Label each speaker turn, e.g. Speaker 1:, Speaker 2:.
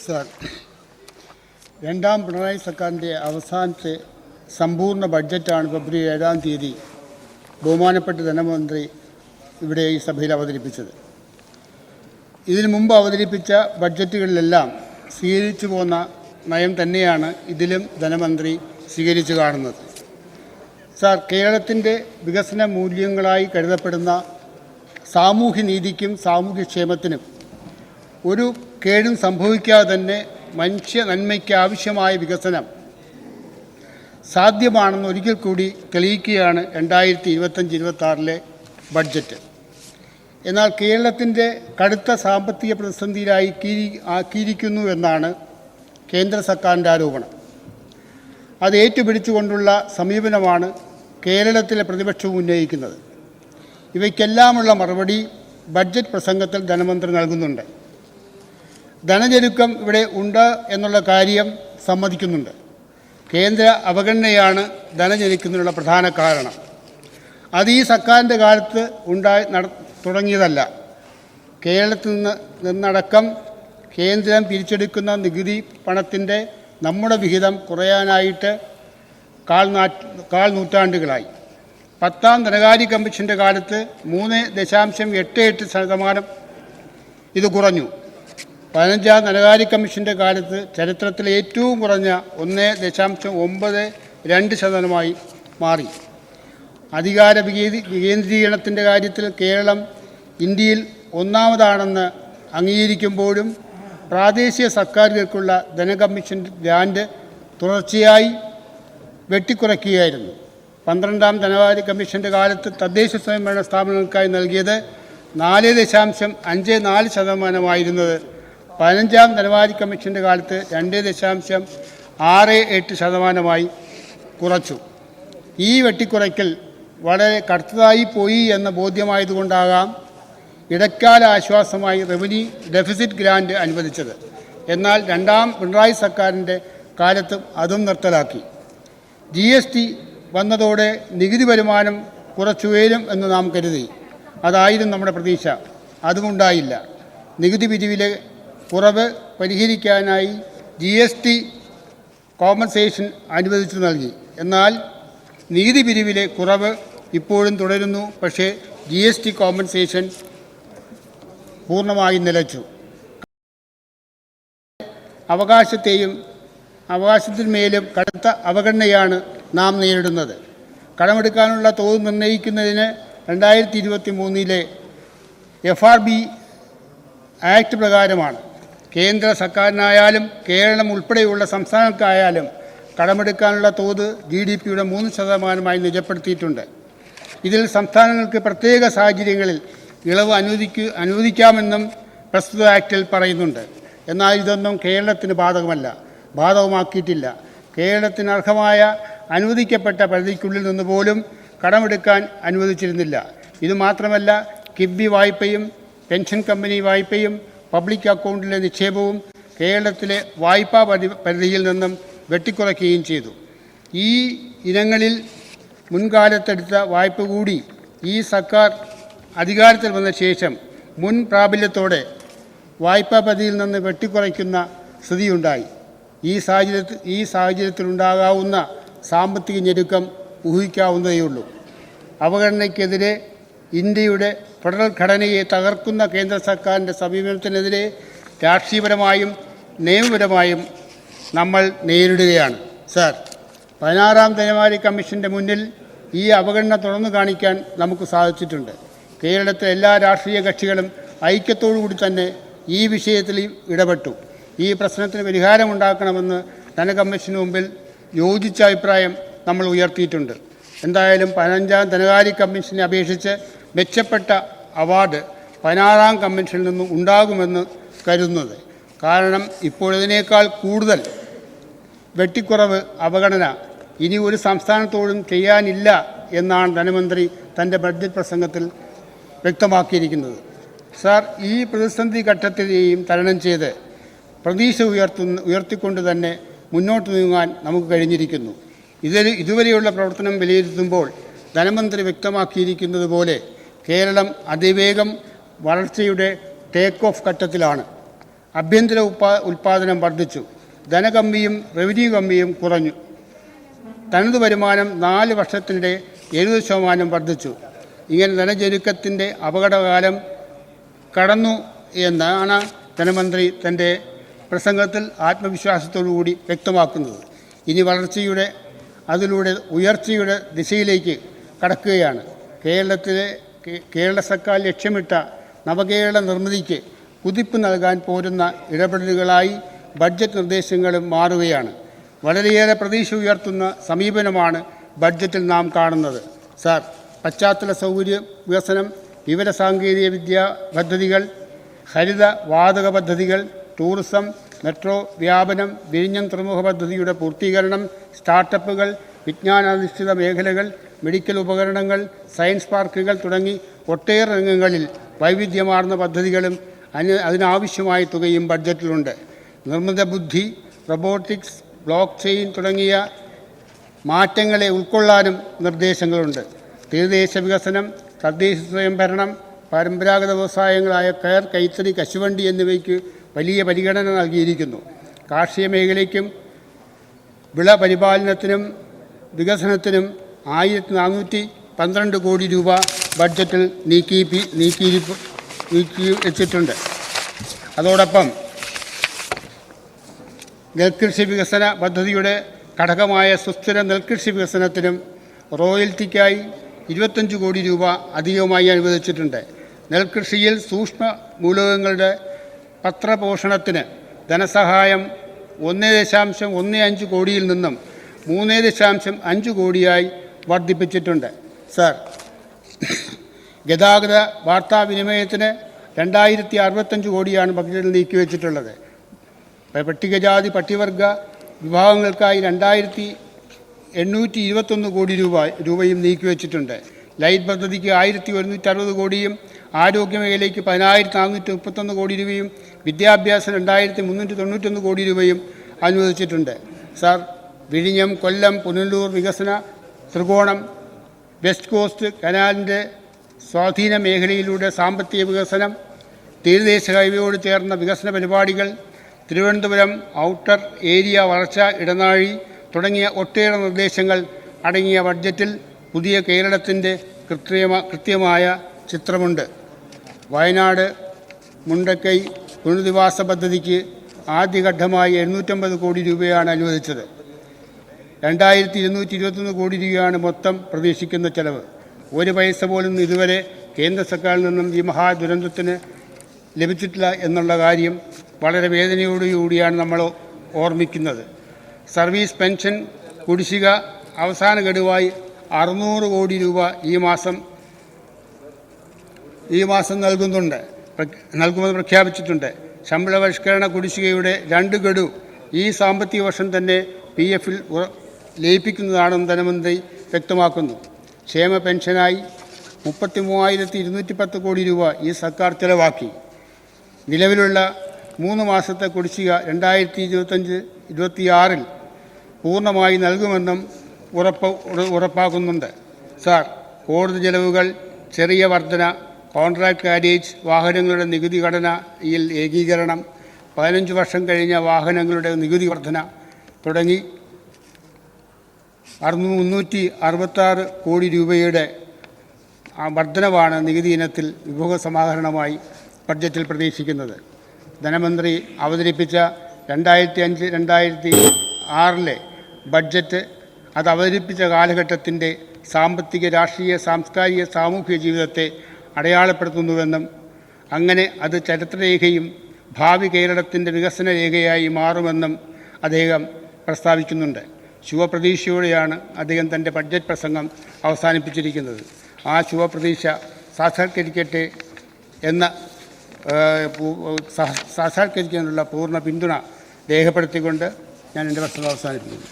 Speaker 1: Sir, രണ്ടാം പിണറായി സർക്കാരിൻ്റെ അവസാനത്തെ സമ്പൂർണ്ണ ബഡ്ജറ്റാണ് ഫെബ്രുവരി 7-ാം തീയതി ബഹുമാനപ്പെട്ട ധനമന്ത്രി ഇവിടെ ഈ സഭയിൽ അവതരിപ്പിച്ചത്. ഇതിനു മുമ്പ് അവതരിപ്പിച്ച ബഡ്ജറ്റുകളിലെല്ലാം സ്വീകരിച്ചു പോന്ന നയം തന്നെയാണ് ഇതിലും ധനമന്ത്രി സ്വീകരിച്ചു കാണുന്നത്. സാർ, കേരളത്തിൻ്റെ വികസന മൂല്യങ്ങളായി കരുതപ്പെടുന്ന സാമൂഹ്യനീതിക്കും സാമൂഹ്യക്ഷേമത്തിനും ഒരു കേടും സംഭവിക്കാതെ തന്നെ മനുഷ്യ നന്മയ്ക്ക് ആവശ്യമായ വികസനം സാധ്യമാണെന്ന് ഒരിക്കൽ കൂടി തെളിയിക്കുകയാണ് 2025-26 ബഡ്ജറ്റ്. എന്നാൽ കേരളത്തിൻ്റെ കടുത്ത സാമ്പത്തിക പ്രതിസന്ധിയിലായി ആക്കിയിരിക്കുന്നു എന്നാണ് കേന്ദ്ര സർക്കാരിൻ്റെ ആരോപണം. അത് ഏറ്റുപിടിച്ചുകൊണ്ടുള്ള സമീപനമാണ് കേരളത്തിലെ പ്രതിപക്ഷവും ഉന്നയിക്കുന്നത്. ഇവയ്ക്കെല്ലാമുള്ള മറുപടി ബഡ്ജറ്റ് പ്രസംഗത്തിൽ ധനമന്ത്രി നൽകുന്നുണ്ട്. ധനഞെരുക്കം ഇവിടെ ഉണ്ട് എന്നുള്ള കാര്യം സമ്മതിക്കുന്നുണ്ട്. കേന്ദ്ര അവഗണനയാണ് ധനഞെരുക്കുന്നതിനുള്ള പ്രധാന കാരണം. അത് ഈ സർക്കാരിൻ്റെ കാലത്ത് തുടങ്ങിയതല്ല. കേരളത്തിൽ നിന്നടക്കം കേന്ദ്രം പിരിച്ചെടുക്കുന്ന നികുതി പണത്തിൻ്റെ നമ്മുടെ വിഹിതം കുറയാനായിട്ട് കാൽ നൂറ്റാണ്ടുകളായി. 10ാം ധനകാര്യ കമ്മീഷൻ്റെ കാലത്ത് 3.88% ഇത് കുറഞ്ഞു. 15ാം ധനകാര്യ കമ്മീഷൻ്റെ കാലത്ത് ചരിത്രത്തിലെ ഏറ്റവും കുറഞ്ഞ 1.92% മാറി. അധികാര വികേന്ദ്രീകരണത്തിൻ്റെ കാര്യത്തിൽ കേരളം ഇന്ത്യയിൽ ഒന്നാമതാണെന്ന് അംഗീകരിക്കുമ്പോഴും പ്രാദേശിക സർക്കാരുകൾക്കുള്ള ധനകമ്മീഷൻ ഗ്രാന്റ് തുടർച്ചയായി വെട്ടിക്കുറയ്ക്കുകയായിരുന്നു. 12ാം ധനകാര്യ കമ്മീഷൻ്റെ കാലത്ത് തദ്ദേശ സ്വയംഭരണ സ്ഥാപനങ്ങൾക്കായി നൽകിയത് 4.54% 15ാം ധനകാര്യ കമ്മീഷൻ്റെ കാലത്ത് 2.68% കുറച്ചു. ഈ വെട്ടിക്കുറയ്ക്കൽ വളരെ കടുത്തതായി പോയി എന്ന ബോധ്യമായതുകൊണ്ടാകാം ഇടക്കാല ആശ്വാസമായി റവന്യൂ ഡെഫിസിറ്റ് ഗ്രാന്റ് അനുവദിച്ചത്. എന്നാൽ രണ്ടാം പിണറായി സർക്കാരിൻ്റെ കാലത്തും അതും നിർത്തലാക്കി. GST വന്നതോടെ നികുതി വരുമാനം കുറച്ചുയരും എന്ന് നാം കരുതി. അതായിരുന്നു നമ്മുടെ പ്രതീക്ഷ. അതുമുണ്ടായില്ല. നികുതി പിരിവിലെ കുറവ് പരിഹരിക്കാനായി GST കോമ്പൻസേഷൻ അനുവദിച്ചു നൽകി. എന്നാൽ നികുതി പിരിവിലെ കുറവ് ഇപ്പോഴും തുടരുന്നു. പക്ഷേ GST കോമ്പൻസേഷൻ പൂർണ്ണമായും നിലച്ചു. അവകാശത്തിന്മേലും കടുത്ത അവഗണനയാണ് നാം നേരിടുന്നത്. കടമെടുക്കാനുള്ള തോത് നിർണ്ണയിക്കുന്നതിന് 2023 FRB ആക്ട് പ്രകാരമാണ്. കേന്ദ്ര സർക്കാരിനായാലും കേരളം ഉൾപ്പെടെയുള്ള സംസ്ഥാനങ്ങൾക്കായാലും കടമെടുക്കാനുള്ള തോത് GDPയുടെ 3% നിജപ്പെടുത്തിയിട്ടുണ്ട്. ഇതിൽ സംസ്ഥാനങ്ങൾക്ക് പ്രത്യേക സാഹചര്യങ്ങളിൽ ഇളവ് അനുവദിക്കാമെന്നും പ്രസ്തുത ആക്ടിൽ പറയുന്നുണ്ട്. എന്നാൽ ഇതൊന്നും കേരളത്തിന് ബാധകമാക്കിയിട്ടില്ല. കേരളത്തിന് അർഹമായ അനുവദിക്കപ്പെട്ട പരിധിക്കുള്ളിൽ നിന്ന് പോലും കടമെടുക്കാൻ അനുവദിച്ചിരുന്നില്ല. ഇതുമാത്രമല്ല, കിഫ്ബി വായ്പയും പെൻഷൻ കമ്പനി വായ്പയും പബ്ലിക് അക്കൗണ്ടിലെ നിക്ഷേപവും കേരളത്തിലെ വായ്പാ പരിധിയിൽ നിന്നും വെട്ടിക്കുറയ്ക്കുകയും ചെയ്തു. ഈ ഇനങ്ങളിൽ മുൻകാലത്തെടുത്ത വായ്പ കൂടി ഈ സർക്കാർ അധികാരത്തിൽ വന്ന ശേഷം മുൻ പ്രാബല്യത്തോടെ വായ്പാ പരിധിയിൽ നിന്ന് വെട്ടിക്കുറയ്ക്കുന്ന സ്ഥിതിയുണ്ടായി. ഈ സാഹചര്യത്തിലുണ്ടാകാവുന്ന സാമ്പത്തിക ഞെരുക്കം ഊഹിക്കാവുന്നതേയുള്ളൂ. അവഗണനയ്ക്കെതിരെ ഇന്ത്യയുടെ ഫെഡറൽ ഘടനയെ തകർക്കുന്ന കേന്ദ്ര സർക്കാരിൻ്റെ സമീപനത്തിനെതിരെ രാഷ്ട്രീയപരമായും നിയമപരമായും നമ്മൾ നേരിടുകയാണ്. സാർ, 16ാം ധനകാര്യ കമ്മീഷൻ്റെ മുന്നിൽ ഈ അവഗണന തുറന്നു കാണിക്കാൻ നമുക്ക് സാധിച്ചിട്ടുണ്ട്. കേരളത്തിലെ എല്ലാ രാഷ്ട്രീയ കക്ഷികളും ഐക്യത്തോടുകൂടി തന്നെ ഈ വിഷയത്തിൽ ഇടപെട്ടു. ഈ പ്രശ്നത്തിന് പരിഹാരമുണ്ടാക്കണമെന്ന് ധനകമ്മീഷന് മുമ്പിൽ യോജിച്ച അഭിപ്രായം നമ്മൾ ഉയർത്തിയിട്ടുണ്ട്. എന്തായാലും 15ാം ധനകാര്യ കമ്മീഷനെ അപേക്ഷിച്ച് മെച്ചപ്പെട്ട അവാർഡ് 16ാം കമ്മീഷനിൽ നിന്നും ഉണ്ടാകുമെന്ന് കരുതുന്നത്. കാരണം ഇപ്പോഴതിനേക്കാൾ കൂടുതൽ വെട്ടിക്കുറവ്, അവഗണന ഇനി ഒരു സംസ്ഥാനത്തോടും ചെയ്യാനില്ല എന്നാണ് ധനമന്ത്രി തൻ്റെ ബഡ്ജറ്റ് പ്രസംഗത്തിൽ വ്യക്തമാക്കിയിരിക്കുന്നത്. സാർ, ഈ പ്രതിസന്ധി ഘട്ടത്തെയും തരണം ചെയ്ത് പ്രതീക്ഷ ഉയർത്തിക്കൊണ്ട് തന്നെ മുന്നോട്ട് നീങ്ങാൻ നമുക്ക് കഴിഞ്ഞിരിക്കുന്നു. ഇതുവരെയുള്ള പ്രവർത്തനം വിലയിരുത്തുമ്പോൾ ധനമന്ത്രി വ്യക്തമാക്കിയിരിക്കുന്നത് പോലെ കേരളം അതിവേഗം വളർച്ചയുടെ ടേക്ക് ഓഫ് ഘട്ടത്തിലാണ്. ആഭ്യന്തര ഉൽപ്പാദനം വർദ്ധിച്ചു. ധനകമ്മിയും റവന്യൂ കമ്മിയും കുറഞ്ഞു. തനത് വരുമാനം 4 വർഷത്തിനിടെ 70% വർദ്ധിച്ചു. ഇങ്ങനെ ധനജെരുക്കത്തിൻ്റെ അപകടകാലം കടന്നു എന്നാണ് ധനമന്ത്രി തൻ്റെ പ്രസംഗത്തിൽ ആത്മവിശ്വാസത്തോടുകൂടി വ്യക്തമാക്കുന്നത്. ഇനി വളർച്ചയുടെ അതിലൂടെ ഉയർച്ചയുടെ ദിശയിലേക്ക് കടക്കുകയാണ്. കേരള സർക്കാർ ലക്ഷ്യമിട്ട നവകേരള നിർമ്മിതിക്ക് കുതിപ്പ് നൽകാൻ പോരുന്ന ഇടപെടലുകളായി ബഡ്ജറ്റ് നിർദ്ദേശങ്ങളും മാറുകയാണ്. വളരെയേറെ പ്രതീക്ഷ ഉയർത്തുന്ന സമീപനമാണ് ബഡ്ജറ്റിൽ നാം കാണുന്നത്. സാർ, പശ്ചാത്തല സൗകര്യ വികസനം, വിവരസാങ്കേതിക വിദ്യ പദ്ധതികൾ, ഹരിത വാതക പദ്ധതികൾ, ടൂറിസം, മെട്രോ വ്യാപനം, വിഴിഞ്ഞം തുറമുഖ പദ്ധതിയുടെ പൂർത്തീകരണം, സ്റ്റാർട്ടപ്പുകൾ, വിജ്ഞാനാധിഷ്ഠിത മേഖലകൾ, മെഡിക്കൽ ഉപകരണങ്ങൾ, സയൻസ് പാർക്കുകൾ തുടങ്ങി ഒട്ടേറെ രംഗങ്ങളിൽ വൈവിധ്യമാർന്ന പദ്ധതികളും അതിനാവശ്യമായ തുകയും ബഡ്ജറ്റിലുണ്ട്. നിർമ്മിത ബുദ്ധി, റോബോട്ടിക്സ്, ബ്ലോക്ക് ചെയിൻ തുടങ്ങിയ മാറ്റങ്ങളെ ഉൾക്കൊള്ളാനും നിർദ്ദേശങ്ങളുണ്ട്. തീരദേശ വികസനം, തദ്ദേശ സ്വയംഭരണം, പരമ്പരാഗത വ്യവസായങ്ങളായ കയർ, കൈത്തറി, കശുവണ്ടി എന്നിവയ്ക്ക് വലിയ പരിഗണന നൽകിയിരിക്കുന്നു. കാർഷിക മേഖലയ്ക്കും വിള പരിപാലനത്തിനും വികസനത്തിനും 1412 കോടി രൂപ ബഡ്ജറ്റിൽ നീക്കി വെച്ചിട്ടുണ്ട്. അതോടൊപ്പം നെൽകൃഷി വികസന പദ്ധതിയുടെ ഘടകമായ സുസ്ഥിര നെൽകൃഷി വികസനത്തിനും റോയൽറ്റിക്കായി 25 കോടി രൂപ അധികമായി അനുവദിച്ചിട്ടുണ്ട്. നെൽകൃഷിയിൽ സൂക്ഷ്മ മൂലകങ്ങളുടെ പത്രപോഷണത്തിന് ധനസഹായം 1.15 കോടിയിൽ നിന്നും 3.5 കോടിയായി വർദ്ധിപ്പിച്ചിട്ടുണ്ട്. സർ, ഗതാഗത വാർത്താവിനിമയത്തിന് 2065 കോടിയാണ് ബഡ്ജറ്റിൽ നീക്കിവെച്ചിട്ടുള്ളത്. പട്ടികജാതി പട്ടികവർഗ വിഭാഗങ്ങൾക്കായി 2821 കോടി രൂപയും നീക്കിവെച്ചിട്ടുണ്ട്. ലൈറ്റ് പദ്ധതിക്ക് 1160 കോടിയും ആരോഗ്യമേഖലയ്ക്ക് 10,431 കോടി രൂപയും വിദ്യാഭ്യാസം 2391 കോടി രൂപയും അനുവദിച്ചിട്ടുണ്ട്. സാർ, വിഴിഞ്ഞം, കൊല്ലം, പുനലൂർ വികസന ത്രികോണം, വെസ്റ്റ് കോസ്റ്റ് കനാലിൻ്റെ സ്വാധീന മേഖലയിലൂടെ സാമ്പത്തിക വികസനം, തീരദേശ ഹൈവേയോട് ചേർന്ന വികസന പരിപാടികൾ, തിരുവനന്തപുരം ഔട്ടർ ഏരിയ വളർച്ച, ഇടനാഴി തുടങ്ങിയ ഒട്ടേറെ നിർദ്ദേശങ്ങൾ അടങ്ങിയ ബഡ്ജറ്റിൽ പുതിയ കേരളത്തിൻ്റെ കൃത്യമായ ചിത്രമുണ്ട്. വയനാട് മുണ്ടക്കൈ പുനരധിവാസ പദ്ധതിക്ക് ആദ്യഘട്ടമായി 750 കോടി രൂപയാണ് അനുവദിച്ചത്. 2221 കോടി രൂപയാണ് മൊത്തം പ്രതീക്ഷിക്കുന്ന ചെലവ്. 1 പൈസ പോലും ഇതുവരെ കേന്ദ്ര സർക്കാരിൽ നിന്നും ഈ മഹാദുരന്തത്തിന് ലഭിച്ചിട്ടില്ല എന്നുള്ള കാര്യം വളരെ വേദനയോടുകൂടിയാണ് നമ്മൾ ഓർമ്മിക്കുന്നത്. സർവീസ് പെൻഷൻ കുടിശ്ശിക അവസാന ഗഡുവായി 600 കോടി രൂപ ഈ മാസം നൽകുമെന്ന് പ്രഖ്യാപിച്ചിട്ടുണ്ട്. ശമ്പള പരിഷ്കരണ കുടിശ്ശികയുടെ 2 ഗഡു ഈ സാമ്പത്തിക വർഷം തന്നെ PF-ൽ ലയിപ്പിക്കുന്നതാണെന്ന് ധനമന്ത്രി വ്യക്തമാക്കുന്നു. ക്ഷേമ പെൻഷനായി 33,210 കോടി രൂപ ഈ സർക്കാർ ചെലവാക്കി. നിലവിലുള്ള 3 മാസത്തെ കുടിശ്ശിക 2025-26 പൂർണ്ണമായി നൽകുമെന്നും ഉറപ്പാക്കുന്നുണ്ട്. സാർ, കോടതി ചെലവുകൾ, ചെറിയ വർധന, കോൺട്രാക്ട് കാരേജ്, വാഹനങ്ങളുടെ നികുതി ഘടനയിൽ ഏകീകരണം, 15 വർഷം കഴിഞ്ഞ വാഹനങ്ങളുടെ നികുതി വർധന തുടങ്ങി 366 കോടി രൂപയുടെ വർധനവാണ് നികുതി ഇനത്തിൽ വിഭവ സമാഹരണമായി ബഡ്ജറ്റിൽ പ്രതീക്ഷിക്കുന്നത്. ധനമന്ത്രി അവതരിപ്പിച്ച 2005-2006 ബഡ്ജറ്റ് അത് അവതരിപ്പിച്ച കാലഘട്ടത്തിൻ്റെ സാമ്പത്തിക, രാഷ്ട്രീയ, സാംസ്കാരിക, സാമൂഹിക ജീവിതത്തെ അടയാളപ്പെടുത്തുന്നുവെന്നും അങ്ങനെ അത് ചരിത്രരേഖയും ഭാവി കേരളത്തിൻ്റെ വികസന രേഖയായി മാറുമെന്നും അദ്ദേഹം പ്രസ്താവിക്കുന്നുണ്ട്. ശുഭപ്രതീക്ഷയോടെയാണ് അദ്ദേഹം തൻ്റെ ബഡ്ജറ്റ് പ്രസംഗം അവസാനിപ്പിച്ചിരിക്കുന്നത്. ആ ശുഭപ്രതീക്ഷ സാക്ഷാത്കരിക്കട്ടെ എന്ന സാക്ഷാത്കരിക്കാനുള്ള പൂർണ്ണ പിന്തുണ രേഖപ്പെടുത്തിക്കൊണ്ട് ഞാൻ എൻ്റെ പ്രസംഗം അവസാനിപ്പിക്കുന്നു.